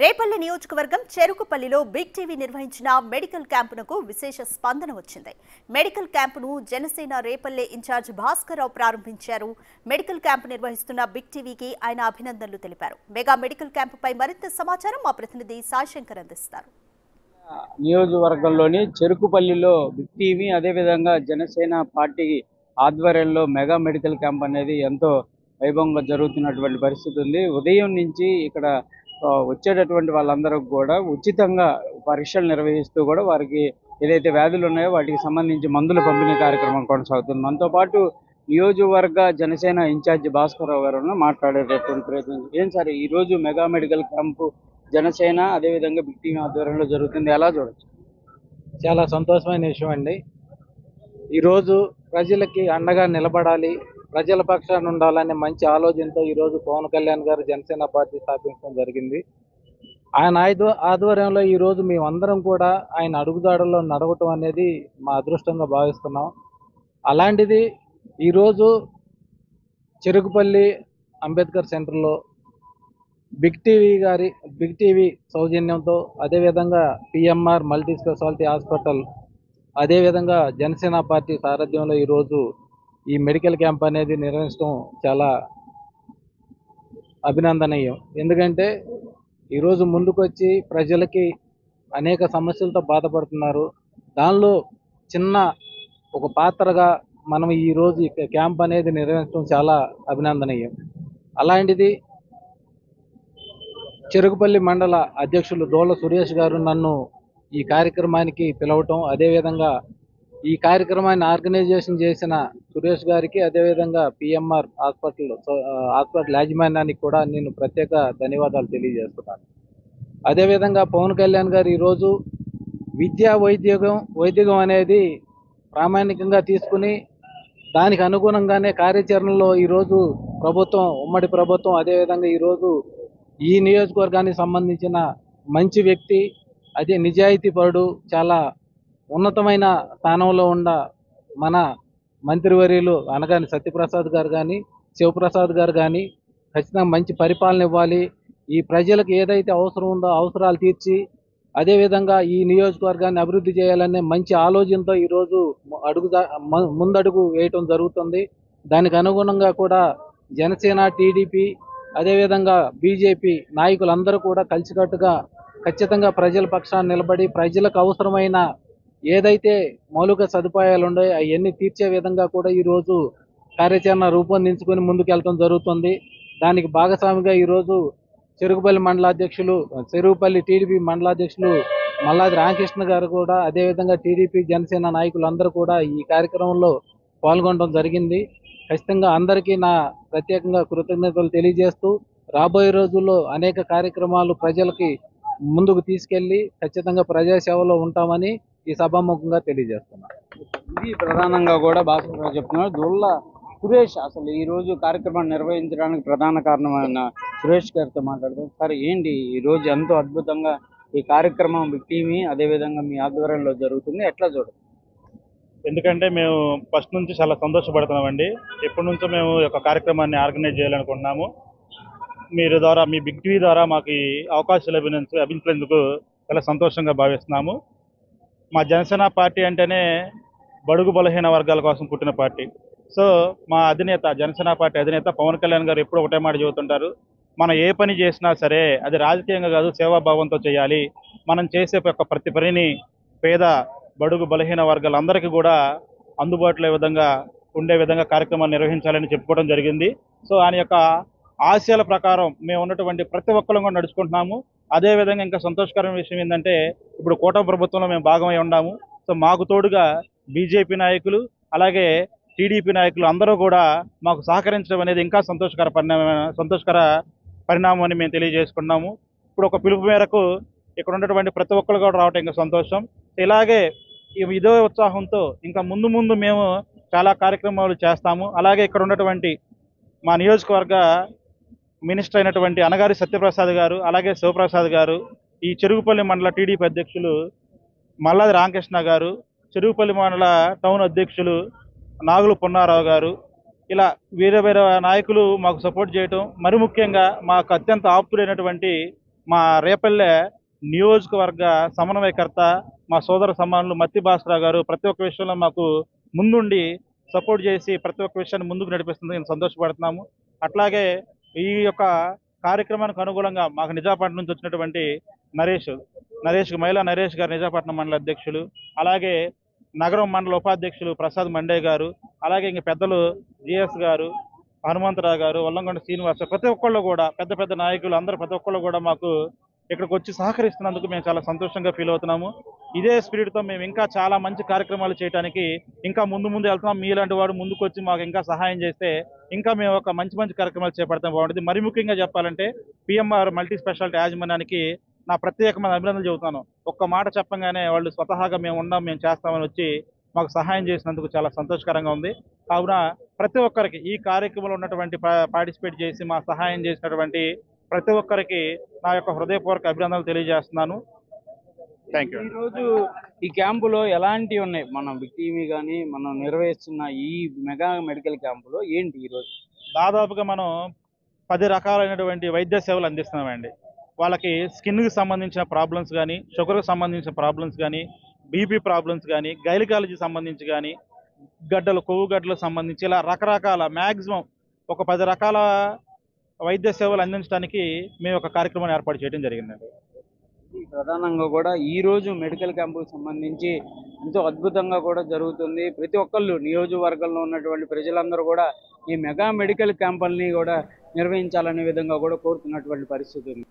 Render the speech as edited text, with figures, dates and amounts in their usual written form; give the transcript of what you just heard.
రేపల్లె నియోజకవర్గం చెరుకుపల్లిలో big TV నిర్వహించిన medical క్యాంపునకు విశేష స్పందన వచ్చింది. మెడికల్ క్యాంపును జనసేన రేపల్లె ఇన్ఛార్జ్ భాస్కర్రావు ప్రారంభించారు. మెడికల్ క్యాంపు నిర్వహిస్తున్న బిగ్ టీవీకి ఆయన అభినందనలు తెలిపారు. మెగా మెడికల్ క్యాంపుపై మరింత సమాచారం మా ప్రతినిధి సాయిశంకర్ అందిస్తారు. నియోజకవర్గంలోని చెరుకుపల్లిలో బిగ్ టీవీ అదేవిధంగా జనసేన పార్టీ ఆధ్వర్యంలో మెగా మెడికల్ క్యాంప్ అనేది ఎంతో వైభవంగా జరుగుతున్నటువంటి పరిస్థితి ఉంది. ఉదయం నుంచి ఇక్కడ వచ్చేటటువంటి వాళ్ళందరూ కూడా ఉచితంగా పరీక్షలు నిర్వహిస్తూ కూడా వారికి ఏదైతే వ్యాధులు ఉన్నాయో వాటికి సంబంధించి మందుల పంపిణీ కార్యక్రమం కొనసాగుతుంది. మనతో పాటు నియోజకవర్గ జనసేన ఇన్ఛార్జి భాస్కర్రావు గారు మాట్లాడేటటువంటి ప్రయత్నం. ఏం సార్, ఈ రోజు మెగా మెడికల్ క్యాంపు జనసేన అదేవిధంగా బిగ్ టీవీ ఆధ్వర్యంలో జరుగుతుంది, ఎలా చూడొచ్చు? చాలా సంతోషమైన విషయం అండి. ఈరోజు ప్రజలకి అండగా నిలబడాలి, ప్రజల పక్షాన ఉండాలనే మంచి ఆలోచనతో ఈరోజు పవన్ కళ్యాణ్ గారు జనసేన పార్టీ స్థాపించడం జరిగింది. ఆయన ఆధ్వర్యంలో ఈరోజు మేమందరం కూడా ఆయన అడుగుదాడుల్లో నడవటం అనేది మా అదృష్టంగా భావిస్తున్నాం. అలాంటిది ఈరోజు చెరుకుపల్లి అంబేద్కర్ సెంటర్లో బిగ్ టీవీ సౌజన్యంతో, అదేవిధంగా పిఎంఆర్ మల్టీ స్పెషాలిటీ హాస్పిటల్, అదేవిధంగా జనసేన పార్టీ సారథ్యంలో ఈరోజు ఈ మెడికల్ క్యాంప్ అనేది నిర్వహించడం చాలా అభినందనీయం. ఎందుకంటే ఈరోజు ముందుకొచ్చి ప్రజలకి అనేక సమస్యలతో బాధపడుతున్నారు. దానిలో చిన్న ఒక పాత్రగా మనం ఈరోజు ఈ క్యాంప్ అనేది నిర్వహించడం చాలా అభినందనీయం. అలాంటిది చెరుకుపల్లి మండల అధ్యక్షులు దోళ్ళ సురేష్ గారు నన్ను ఈ కార్యక్రమానికి పిలవటం, అదేవిధంగా ఈ కార్యక్రమాన్ని ఆర్గనైజేషన్ చేసిన సురేష్ గారికి, అదేవిధంగా పిఎంఆర్ హాస్పిటల్ యాజమాన్యానికి కూడా నేను ప్రత్యేక ధన్యవాదాలు తెలియజేస్తున్నాను. అదేవిధంగా పవన్ కళ్యాణ్ గారు ఈరోజు వైద్యగం అనేది ప్రామాణికంగా తీసుకుని దానికి అనుగుణంగానే కార్యాచరణలో ఈరోజు ఉమ్మడి ప్రభుత్వం, అదేవిధంగా ఈరోజు ఈ నియోజకవర్గానికి సంబంధించిన మంచి వ్యక్తి, అదే నిజాయితీ పరుడు, చాలా ఉన్నతమైన స్థానంలో ఉన్న మన మంత్రివర్యులు అనగాని సత్యప్రసాద్ గారు కానీ, శివప్రసాద్ గారు కానీ ఖచ్చితంగా మంచి పరిపాలన ఇవ్వాలి. ఈ ప్రజలకు ఏదైతే అవసరం ఉందో అవసరాలు తీర్చి, అదేవిధంగా ఈ నియోజకవర్గాన్ని అభివృద్ధి చేయాలనే మంచి ఆలోచనతో ఈరోజు ముందడుగు వేయటం జరుగుతుంది. దానికి అనుగుణంగా కూడా జనసేన, టీడీపీ, అదేవిధంగా బీజేపీ నాయకులందరూ కూడా కలిసికట్టుగా ఖచ్చితంగా ప్రజల పక్షాన్ని నిలబడి ప్రజలకు అవసరమైన ఏదైతే మౌలిక సదుపాయాలు ఉన్నాయో అవన్నీ తీర్చే విధంగా కూడా ఈరోజు కార్యాచరణ రూపొందించుకొని ముందుకెళ్లడం జరుగుతుంది. దానికి భాగస్వామిగా ఈరోజు చెరుకుపల్లి టీడీపీ మండలాధ్యక్షులు మల్లాది రామకృష్ణ గారు కూడా, అదేవిధంగా టీడీపీ జనసేన నాయకులందరూ కూడా ఈ కార్యక్రమంలో పాల్గొనడం జరిగింది. ఖచ్చితంగా అందరికీ నా ప్రత్యేకంగా కృతజ్ఞతలు తెలియజేస్తూ రాబోయే రోజుల్లో అనేక కార్యక్రమాలు ప్రజలకి ముందుకు తీసుకెళ్లి ఖచ్చితంగా ప్రజాసేవలో ఉంటామని ఈ సభాముఖంగా తెలియజేస్తున్నారు. ఇది ప్రధానంగా కూడా భాస్కర్ చెప్తున్నారు. దొల్ల సురేష్ అసలు ఈ రోజు కార్యక్రమాన్ని నిర్వహించడానికి ప్రధాన కారణమైన సురేష్ గారితో మాట్లాడదాం. సార్, ఏంటి ఈ రోజు ఎంతో అద్భుతంగా ఈ కార్యక్రమం బిగ్ టీవీ అదేవిధంగా మీ ఆధ్వర్యంలో జరుగుతుంది, ఎట్లా చూడండి? ఎందుకంటే మేము ఫస్ట్ నుంచి చాలా సంతోషపడుతున్నామండి. ఎప్పటి నుంచో మేము ఈ యొక్క కార్యక్రమాన్ని ఆర్గనైజ్ చేయాలనుకుంటున్నాము. మీ బిగ్ టీవీ ద్వారా మాకు ఈ అవకాశాలు లభించినందుకు చాలా సంతోషంగా భావిస్తున్నాము. మా జనసేన పార్టీ అంటేనే బడుగు బలహీన వర్గాల కోసం పుట్టిన పార్టీ. సో మా జనసేన పార్టీ అధినేత పవన్ కళ్యాణ్ గారు ఎప్పుడు ఒకటే మాట చెబుతుంటారు, మనం ఏ పని చేసినా సరే అది రాజకీయంగా కాదు, సేవాభావంతో చేయాలి. మనం చేసే ప్రతి పనిని పేద బడుగు బలహీన వర్గాలందరికీ కూడా అందుబాటులో ఉండే విధంగా కార్యక్రమాలు నిర్వహించాలని చెప్పుకోవడం జరిగింది. సో ఆయన యొక్క ఆశయాల ప్రకారం మేము ఉన్నటువంటి ప్రతి ఒక్కరు కూడా నడుచుకుంటున్నాము. అదేవిధంగా ఇంకా సంతోషకరమైన విషయం ఏంటంటే, ఇప్పుడు కూటమి ప్రభుత్వంలో మేము భాగమై ఉన్నాము. సో మాకు తోడుగా బీజేపీ నాయకులు, అలాగే టీడీపీ నాయకులు అందరూ కూడా మాకు సహకరించడం అనేది ఇంకా సంతోషకర పరిణామం అని మేము తెలియజేసుకున్నాము. ఇప్పుడు ఒక పిలుపు మేరకు ఇక్కడ ఉన్నటువంటి ప్రతి ఒక్కరు కూడా రావటం ఇంకా సంతోషం. ఇలాగే ఇదే ఉత్సాహంతో ఇంకా ముందు మేము చాలా కార్యక్రమాలు చేస్తాము. అలాగే ఇక్కడ ఉన్నటువంటి మా నియోజకవర్గ మినిస్టర్ అయినటువంటి అనగారి సత్యప్రసాద్ గారు, అలాగే శివప్రసాద్ గారు, ఈ చెరుకుపల్లి మండల టీడీపీ అధ్యక్షులు మల్లాది రామకృష్ణ గారు, చెరుకుపల్లి మండల టౌన్ అధ్యక్షులు నాగులు పున్నారావు గారు, ఇలా వేరే నాయకులు మాకు సపోర్ట్ చేయటం, మరి ముఖ్యంగా మాకు అత్యంత ఆప్తులైనటువంటి మా రేపల్లె నియోజకవర్గ సమన్వయకర్త మా సోదర సమానులు మత్తి భాస్కరరావు గారు ప్రతి ఒక్క విషయంలో మాకు ముందుండి సపోర్ట్ చేసి ప్రతి ఒక్క విషయాన్ని ముందుకు నడిపిస్తుంది నేను సంతోషపడుతున్నాము. అట్లాగే ఈ యొక్క కార్యక్రమానికి అనుగుణంగా మాకు నిజామాబాద్ నుంచి వచ్చినటువంటి నరేష్ గారు నిజామాబాద్ మండల అధ్యక్షులు, అలాగే నగరం మండల ఉపాధ్యక్షులు ప్రసాద్ మండే గారు, అలాగే ఇంక పెద్దలు జిఎస్ గారు, హనుమంతరావు గారు, వల్లంగొండ శ్రీనివాస, ప్రతి ఒక్కళ్ళు కూడా పెద్ద పెద్ద నాయకులు అందరూ ప్రతి ఒక్కళ్ళు కూడా మాకు ఇక్కడికి వచ్చి సహకరిస్తున్నందుకు మేము చాలా సంతోషంగా ఫీల్ అవుతున్నాము. ఇదే స్పిరిట్తో మేము ఇంకా చాలా మంచి కార్యక్రమాలు చేయడానికి ఇంకా ముందు వెళ్తున్నాం. మీలాంటి వాడు ముందుకు వచ్చి మాకు ఇంకా సహాయం చేస్తే ఇంకా మేము ఒక మంచి కార్యక్రమాలు చేపడతాం బాగుంటుంది. మరి ముఖ్యంగా చెప్పాలంటే పిఎంఆర్ మల్టీ స్పెషాలిటీ యాజమాన్యానికి నా ప్రత్యేకమైన అభినందనలు చెబుతాను. ఒక్క మాట చెప్పంగానే వాళ్ళు స్వతహాగా మేము ఉన్నాం, మేము చేస్తామని వచ్చి మాకు సహాయం చేసినందుకు చాలా సంతోషకరంగా ఉంది. కావున ప్రతి ఒక్కరికి ఈ కార్యక్రమంలో ఉన్నటువంటి పార్టిసిపేట్ చేసి మా సహాయం చేసినటువంటి ప్రతి ఒక్కరికి నా యొక్క హృదయపూర్వక అభినందనలు తెలియజేస్తున్నాను. Thank you. ఈరోజు ఈ క్యాంపులో ఎలాంటివి ఉన్నాయి? మనం బిగ్ టీవీ కానీ మనం నిర్వహిస్తున్న ఈ మెగా మెడికల్ క్యాంపులో ఏంటి ఈరోజు? దాదాపుగా మనం 10 రకాలైనటువంటి వైద్య సేవలు అందిస్తున్నామండి. వాళ్ళకి స్కిన్కి సంబంధించిన ప్రాబ్లమ్స్ కానీ, షుగర్కి సంబంధించిన ప్రాబ్లమ్స్ కానీ, బీపీ ప్రాబ్లమ్స్ కానీ, గైనకాలజీ సంబంధించి కానీ, కొవ్వు గడ్డలకు సంబంధించి ఇలా రకరకాల మ్యాక్సిమం ఒక 10 రకాల వైద్య సేవలు అందించడానికి మేము ఒక కార్యక్రమాన్ని ఏర్పాటు చేయడం జరిగిందండి. ప్రధానంగా కూడా ఈ రోజు మెడికల్ క్యాంపుకు సంబంధించి ఎంతో అద్భుతంగా కూడా జరుగుతుంది. ప్రతి ఒక్కళ్ళు నియోజకవర్గంలో ఉన్నటువంటి ప్రజలందరూ కూడా ఈ మెగా మెడికల్ క్యాంపుల్ని కూడా నిర్వహించాలనే విధంగా కూడా కోరుతున్నటువంటి పరిస్థితి ఉంది.